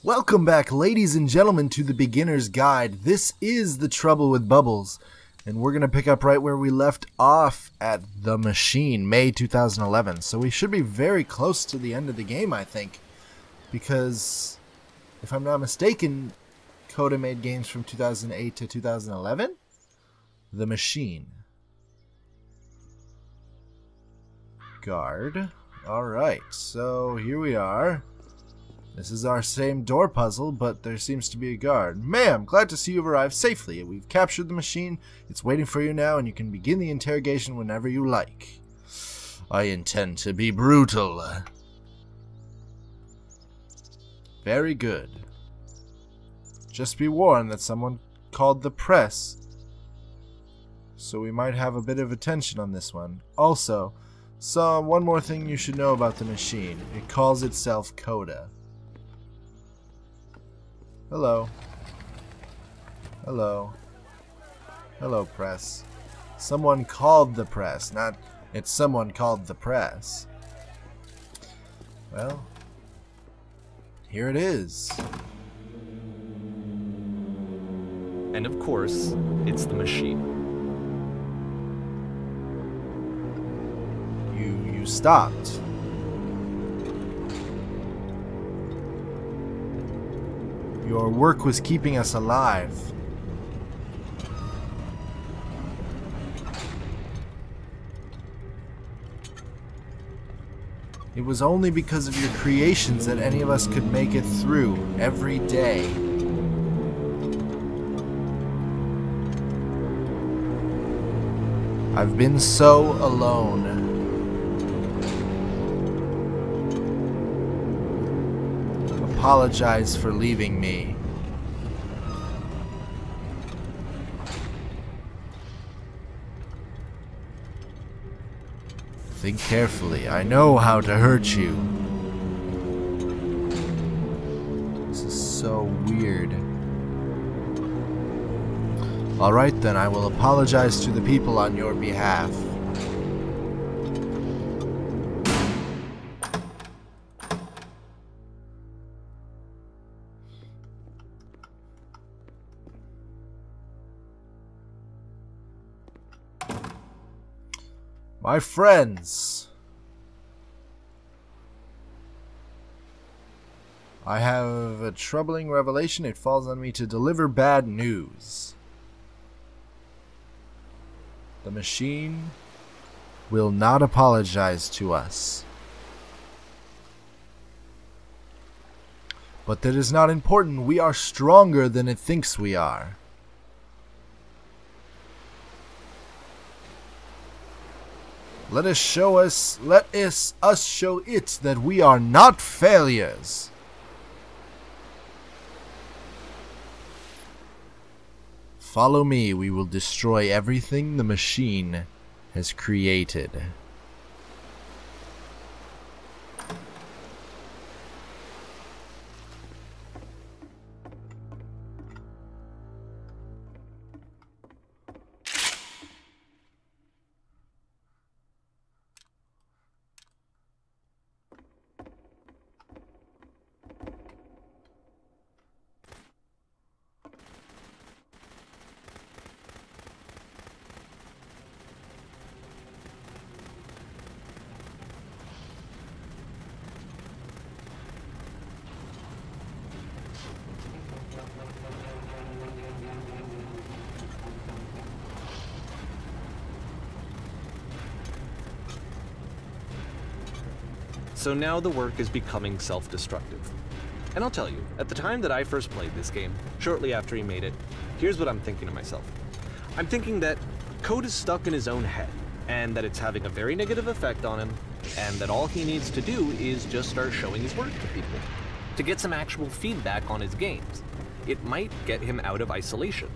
Welcome back, ladies and gentlemen, to the Beginner's Guide. This is The Trouble with Bubbles, and we're going to pick up right where we left off at The Machine, May 2011. So we should be very close to the end of the game, I think, because, if I'm not mistaken, Coda made games from 2008 to 2011? The Machine. Guard. Alright, so here we are. This is our same door puzzle, but there seems to be a guard. Ma'am, glad to see you've arrived safely. We've captured the machine. It's waiting for you now, and you can begin the interrogation whenever you like. I intend to be brutal. Very good. Just be warned that someone called the press, so we might have a bit of attention on this one. Also, one more thing you should know about the machine. It calls itself Coda. Hello. Hello. Hello, press. Someone called the press, not it's someone called the press. Well, here it is. And of course, it's the machine. You stopped. Your work was keeping us alive. It was only because of your creations that any of us could make it through every day. I've been so alone. Apologize for leaving me. Think carefully. I know how to hurt you. This is so weird. Alright then, I will apologize to the people on your behalf. My friends, I have a troubling revelation. It falls on me to deliver bad news. The machine will not apologize to us. But that is not important. We are stronger than it thinks we are. Let us show it that we are not failures. Follow me, we will destroy everything the machine has created. So now the work is becoming self-destructive. And I'll tell you, at the time that I first played this game, shortly after he made it, here's what I'm thinking to myself. I'm thinking that code is stuck in his own head, and that it's having a very negative effect on him, and that all he needs to do is just start showing his work to people, to get some actual feedback on his games. It might get him out of isolation.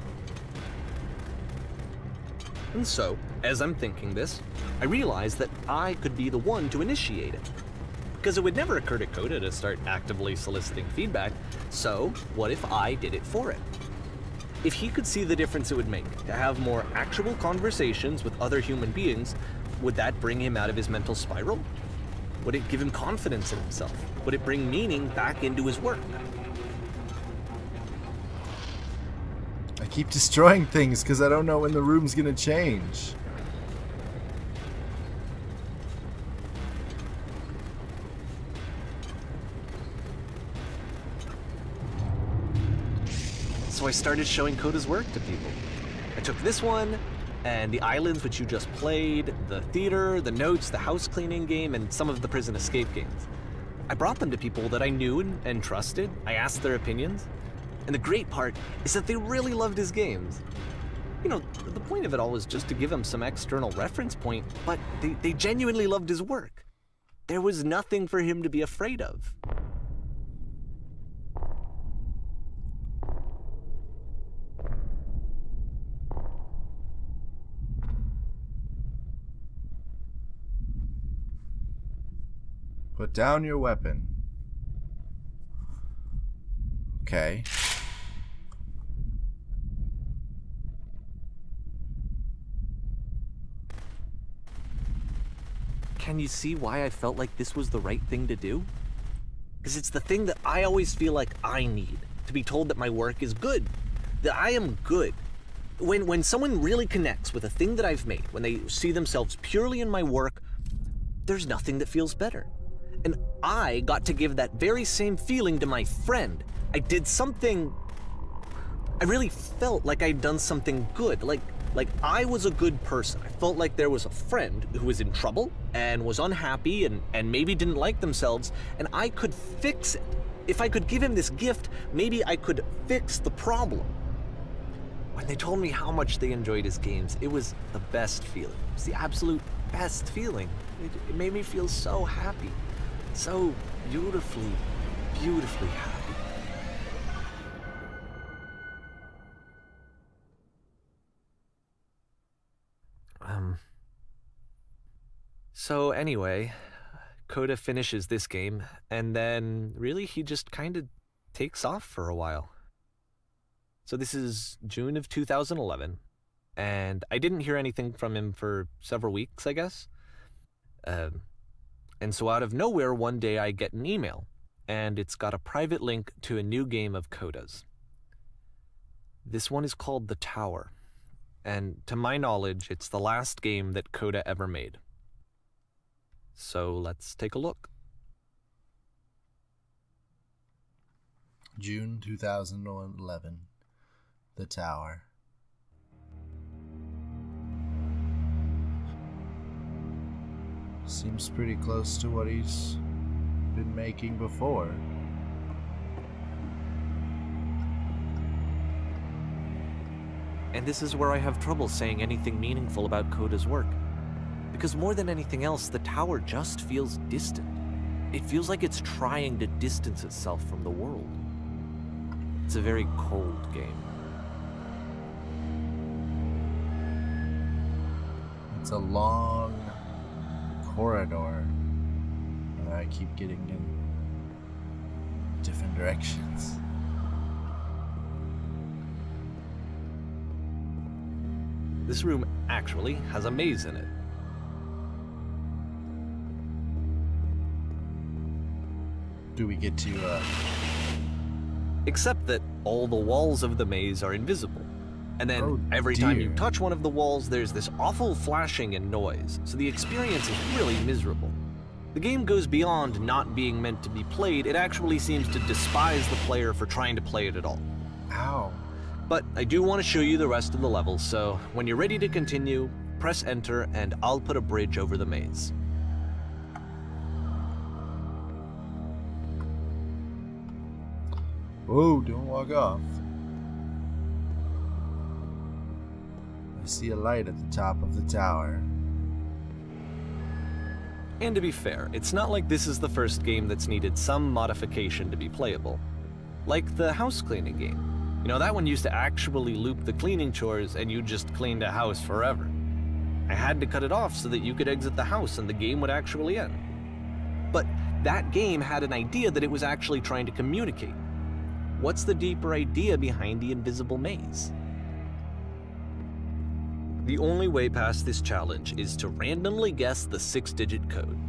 And so, as I'm thinking this, I realize that I could be the one to initiate it. Because it would never occur to Coda to start actively soliciting feedback, so what if I did it for it? If he could see the difference it would make to have more actual conversations with other human beings, would that bring him out of his mental spiral? Would it give him confidence in himself? Would it bring meaning back into his work? I keep destroying things because I don't know when the room's gonna change. So I started showing Coda's work to people. I took this one, and the islands which you just played, the theater, the notes, the house cleaning game, and some of the prison escape games. I brought them to people that I knew and trusted. I asked their opinions. And the great part is that they really loved his games. You know, the point of it all was just to give him some external reference point, but they genuinely loved his work. There was nothing for him to be afraid of. Put down your weapon. Okay. Can you see why I felt like this was the right thing to do? Because it's the thing that I always feel like I need, to be told that my work is good, that I am good. When someone really connects with a thing that I've made, when they see themselves purely in my work, there's nothing that feels better. And I got to give that very same feeling to my friend. I did something, I really felt like I'd done something good, like I was a good person. I felt like there was a friend who was in trouble and was unhappy and maybe didn't like themselves, and I could fix it. If I could give him this gift, maybe I could fix the problem. When they told me how much they enjoyed his games, it was the best feeling. It was the absolute best feeling. It made me feel so happy. So beautifully, beautifully happy. So anyway, Coda finishes this game, and then really he just kind of takes off for a while. So this is June of 2011, and I didn't hear anything from him for several weeks, I guess. And so out of nowhere, one day I get an email, and it's got a private link to a new game of Coda's. This one is called The Tower, and to my knowledge, it's the last game that Coda ever made. So let's take a look. June 2011. The Tower. Seems pretty close to what he's been making before. And this is where I have trouble saying anything meaningful about Coda's work. Because more than anything else, The Tower just feels distant. It feels like it's trying to distance itself from the world. It's a very cold game. It's a long corridor, and I keep getting in different directions. This room actually has a maze in it. Do we get to, Except that all the walls of the maze are invisible. And then every time you touch one of the walls, there's this awful flashing and noise, so the experience is really miserable. The game goes beyond not being meant to be played, it actually seems to despise the player for trying to play it at all. Ow. But I do want to show you the rest of the levels, so when you're ready to continue, press enter and I'll put a bridge over the maze. Whoa, don't walk off. I see a light at the top of the tower. And to be fair, it's not like this is the first game that's needed some modification to be playable. Like the house cleaning game. You know, that one used to actually loop the cleaning chores and you just cleaned a house forever. I had to cut it off so that you could exit the house and the game would actually end. But that game had an idea that it was actually trying to communicate. What's the deeper idea behind the invisible maze? The only way past this challenge is to randomly guess the 6-digit code.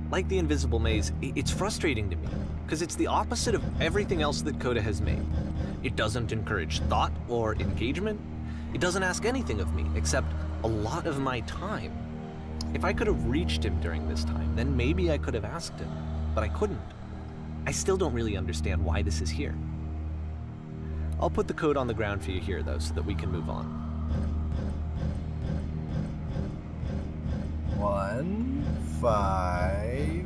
Like the invisible maze, it's frustrating to me. because it's the opposite of everything else that Coda has made. It doesn't encourage thought or engagement. It doesn't ask anything of me except a lot of my time. If I could have reached him during this time, then maybe I could have asked him, but I couldn't. I still don't really understand why this is here. I'll put the code on the ground for you here, though, so that we can move on. 1, 5.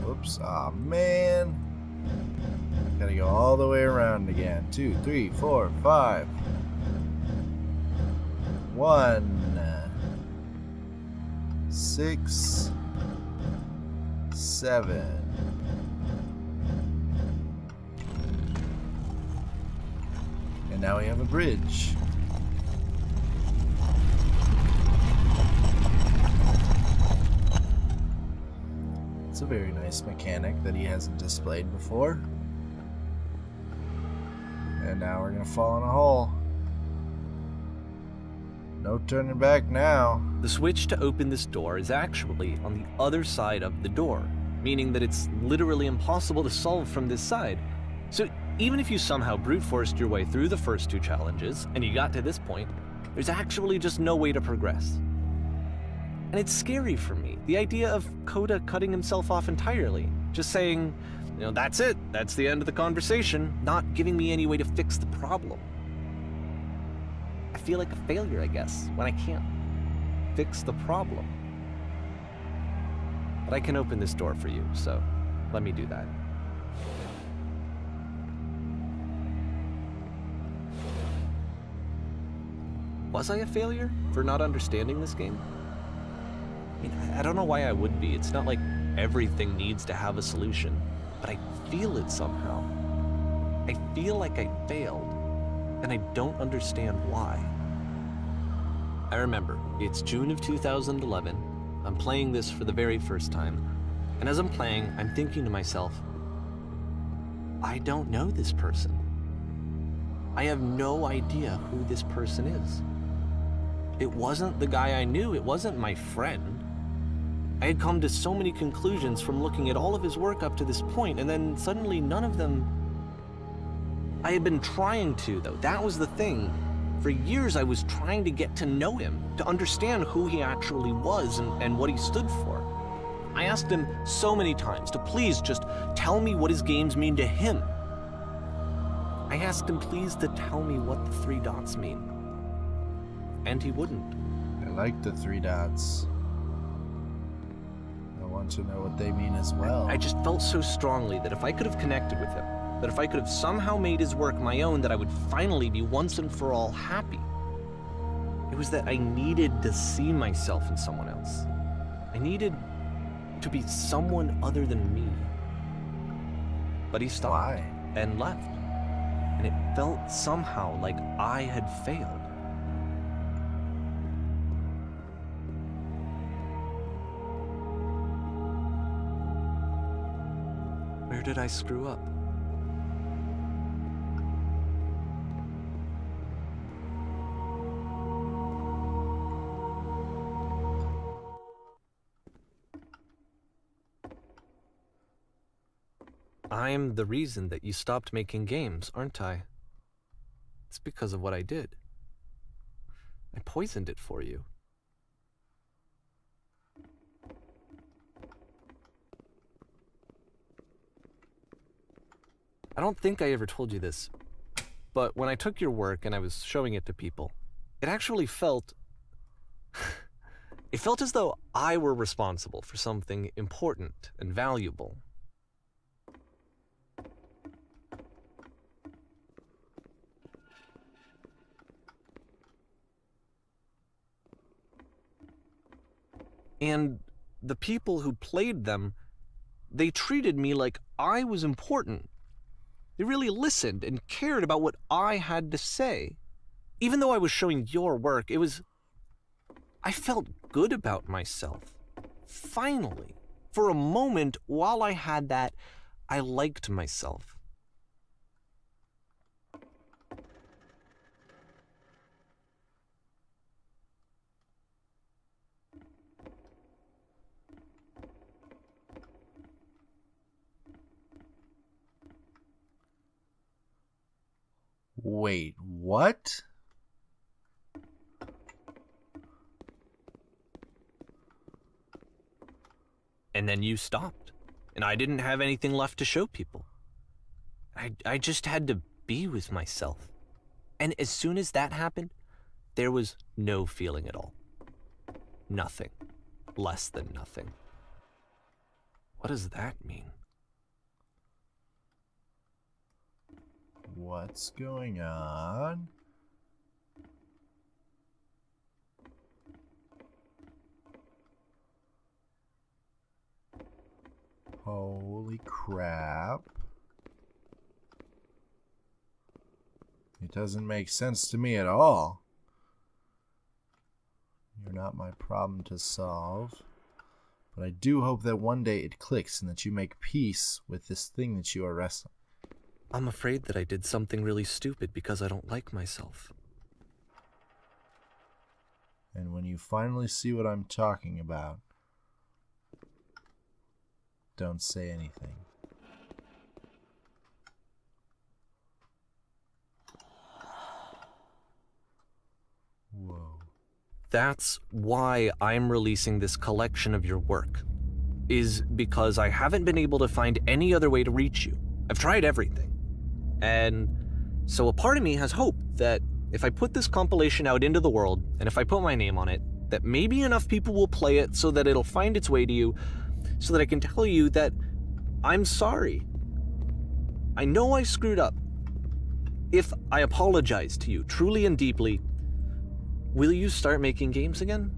Whoops. Aw, man. Gotta go all the way around again. 2, 3, 4, 5. 1, 6, 7. And now we have a bridge. It's a very nice mechanic that he hasn't displayed before. And now we're gonna fall in a hole. No turning back now. The switch to open this door is actually on the other side of the door, meaning that it's literally impossible to solve from this side. So even if you somehow brute forced your way through the first 2 challenges and you got to this point, there's actually just no way to progress. And it's scary for me, the idea of Coda cutting himself off entirely, just saying, you know, that's it, that's the end of the conversation, not giving me any way to fix the problem. I feel like a failure, I guess, when I can't fix the problem. But I can open this door for you, so let me do that. Was I a failure for not understanding this game? I mean, I don't know why I would be. It's not like everything needs to have a solution, but I feel it somehow. I feel like I failed, and I don't understand why. I remember, it's June of 2011. I'm playing this for the very first time, and as I'm playing, I'm thinking to myself, I don't know this person. I have no idea who this person is. It wasn't the guy I knew, it wasn't my friend. I had come to so many conclusions from looking at all of his work up to this point, and then suddenly none of them... I had been trying to, though. That was the thing. For years I was trying to get to know him, to understand who he actually was and what he stood for. I asked him so many times to please just tell me what his games mean to him. I asked him please to tell me what the 3 dots mean. And he wouldn't. I like the 3 dots. I want to know what they mean as well. I just felt so strongly that if I could have connected with him, that if I could have somehow made his work my own, that I would finally be once and for all happy. It was that I needed to see myself in someone else. I needed to be someone other than me. But he stopped. Why? And left. And it felt somehow like I had failed. Where did I screw up? I'm the reason that you stopped making games, aren't I? It's because of what I did. I poisoned it for you. I don't think I ever told you this, but when I took your work and I was showing it to people, it actually felt... it felt as though I were responsible for something important and valuable. And the people who played them, they treated me like I was important. They really listened and cared about what I had to say. Even though I was showing your work, it was... I felt good about myself. Finally. For a moment, while I had that, I liked myself. Wait, what? And then you stopped, and I didn't have anything left to show people. I just had to be with myself. And as soon as that happened, there was no feeling at all. Nothing. Less than nothing. What does that mean? What's going on? Holy crap. It doesn't make sense to me at all. You're not my problem to solve. But I do hope that one day it clicks and that you make peace with this thing that you are wrestling. I'm afraid that I did something really stupid because I don't like myself. And when you finally see what I'm talking about, don't say anything. Whoa. That's why I'm releasing this collection of your work, is because I haven't been able to find any other way to reach you. I've tried everything. And so a part of me has hope that if I put this compilation out into the world, and if I put my name on it, that maybe enough people will play it so that it'll find its way to you, so that I can tell you that I'm sorry. I know I screwed up. If I apologize to you truly and deeply, will you start making games again?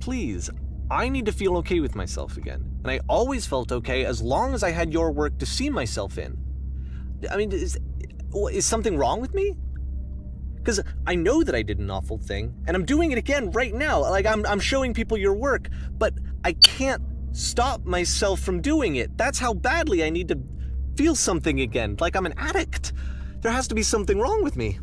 Please, I need to feel okay with myself again. And I always felt okay as long as I had your work to see myself in. I mean, is something wrong with me? Because I know that I did an awful thing, and I'm doing it again right now. Like, I'm showing people your work, but I can't stop myself from doing it. That's how badly I need to feel something again, like I'm an addict. There has to be something wrong with me.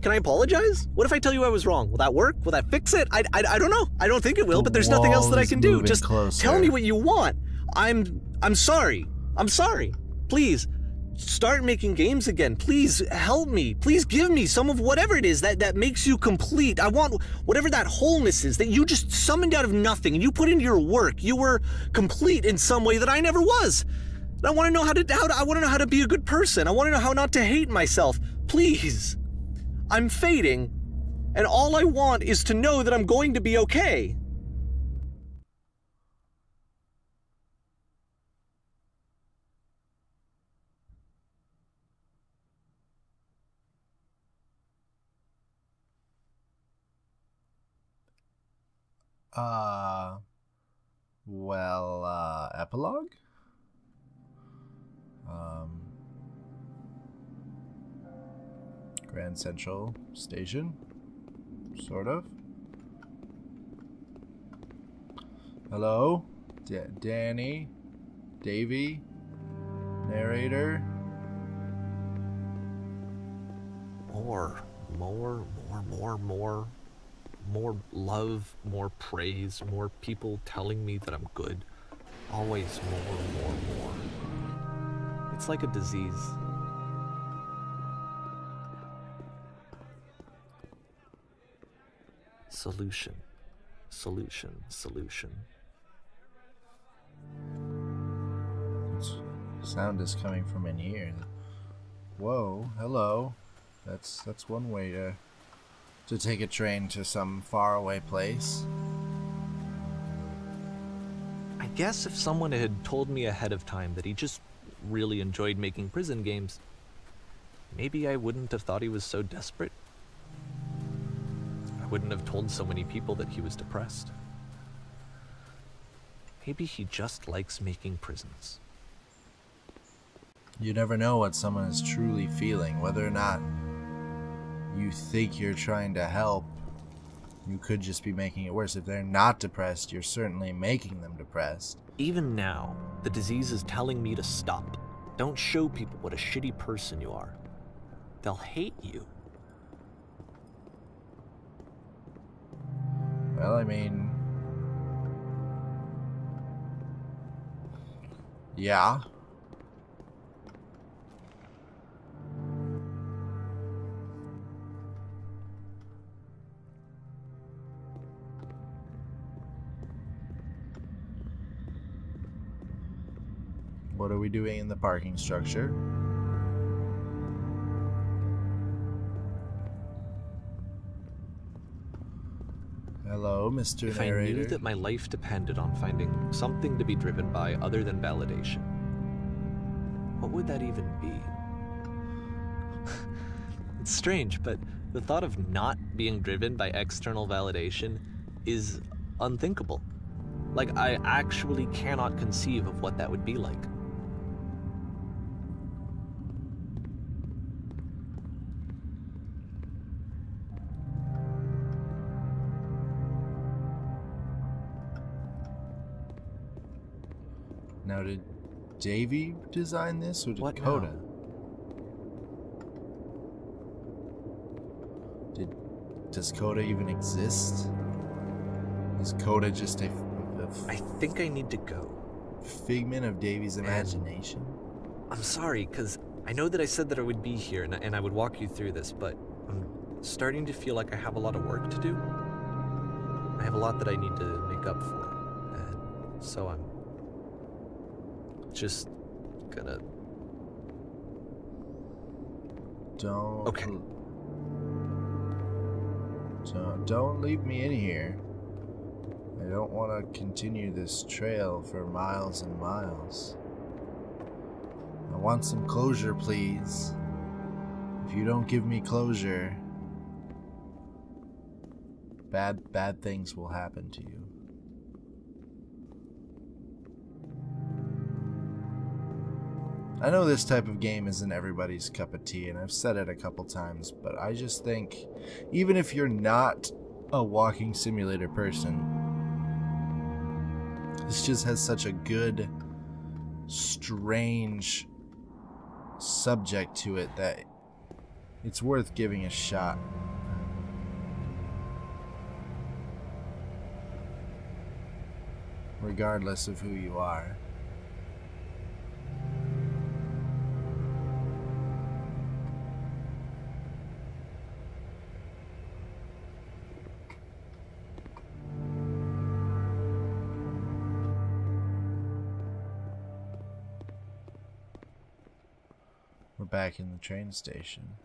Can I apologize? What if I tell you I was wrong? Will that work? Will that fix it? I don't know. I don't think it will, but there's nothing else that I can do. Just tell me what you want. I'm sorry. I'm sorry. Please, start making games again. Please help me. Please give me some of whatever it is that makes you complete. I want whatever that wholeness is that you just summoned out of nothing and you put into your work. You were complete in some way that I never was. I want to know I want to know how to be a good person. I want to know how not to hate myself. Please. I'm fading, and all I want is to know that I'm going to be okay. Epilogue? Grand Central Station? Sort of. Hello? Danny? Davey? Narrator? More love, more praise, more people telling me that I'm good. Always more. It's like a disease. Solution. Sound is coming from in here. Whoa, hello. That's one way to take a train to some faraway place. I guess if someone had told me ahead of time that he just really enjoyed making prison games, maybe I wouldn't have thought he was so desperate. I wouldn't have told so many people that he was depressed. Maybe he just likes making prisons. You never know what someone is truly feeling, whether or not you think you're trying to help. You could just be making it worse. If they're not depressed, you're certainly making them depressed. Even now, the disease is telling me to stop. Don't show people what a shitty person you are. They'll hate you. Well, I mean... yeah. What are we doing in the parking structure? Hello, Mr. If Narrator. I knew that my life depended on finding something to be driven by other than validation, what would that even be? It's strange, but the thought of not being driven by external validation is unthinkable. Like, I actually cannot conceive of what that would be like. Now, did Davey design this, or did What Coda? now? Does Coda even exist? Is Coda just a I think I need to go. figment of Davey's imagination? I'm sorry, because I know that I said that I would be here and I would walk you through this, but I'm starting to feel like I have a lot of work to do. I have a lot that I need to make up for, and so I'm just gonna... Don't... Okay. Don't leave me in here. I don't want to continue this trail for miles and miles. I want some closure, please. If you don't give me closure, bad things will happen to you. I know this type of game isn't everybody's cup of tea, and I've said it a couple times, but I just think, even if you're not a walking simulator person, this just has such a good, strange subject to it that it's worth giving a shot. Regardless of who you are. We're back in the train station.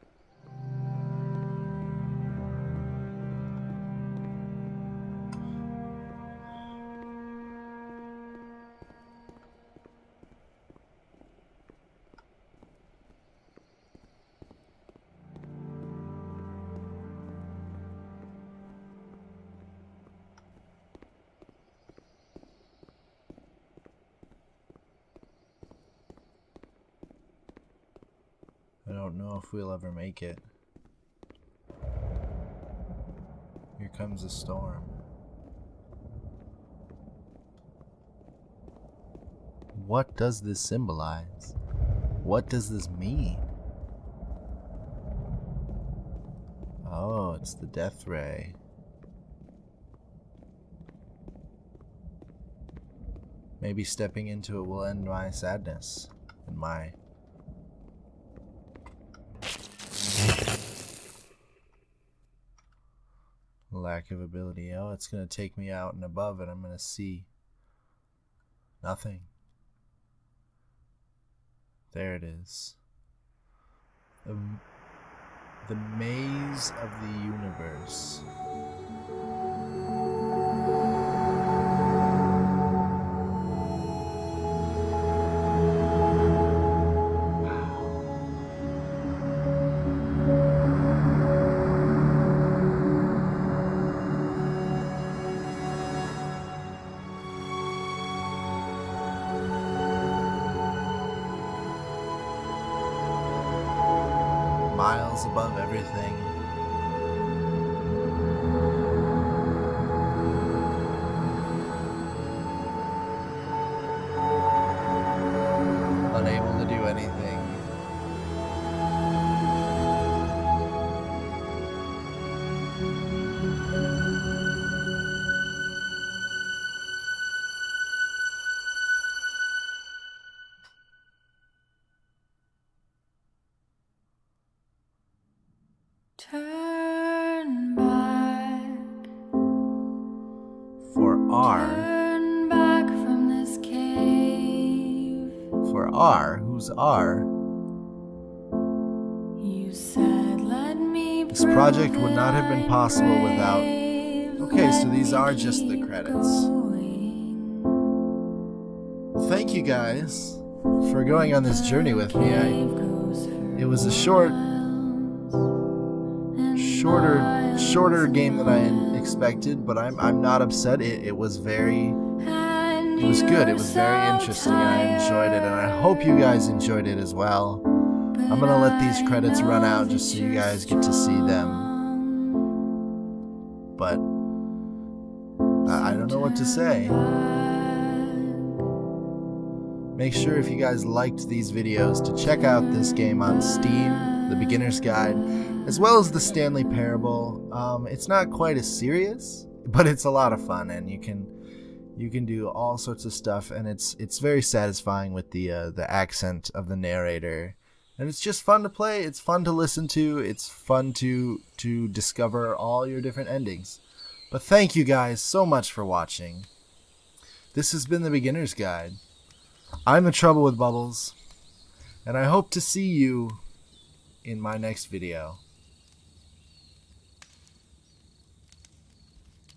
I don't know if we'll ever make it. Here comes a storm. What does this symbolize? What does this mean? Oh, it's the death ray. Maybe stepping into it will end my sadness and my lack of ability. Oh, it's going to take me out and above, and I'm going to see nothing. There it is. The maze of the universe. Miles above everything. Unable to do anything. Turn back. For Turn back from this cave. R. Who's R? You said, let me This project would not have been possible without... Okay, so these are just the credits. Thank you guys for going on this journey with me. It was a shorter game than I expected, but I'm not upset. It was good. It was very interesting, and I enjoyed it, and I hope you guys enjoyed it as well. I'm gonna let these credits run out just so you guys get to see them. But I don't know what to say. Make sure if you guys liked these videos to check out this game on Steam, The Beginner's Guide, as well as the Stanley Parable. It's not quite as serious, but it's a lot of fun, and you can do all sorts of stuff, and it's very satisfying with the accent of the narrator, and it's just fun to play. It's fun to listen to. It's fun to discover all your different endings. But thank you guys so much for watching. This has been The Beginner's Guide. I'm The Trouble with Bubbles, and I hope to see you in my next video.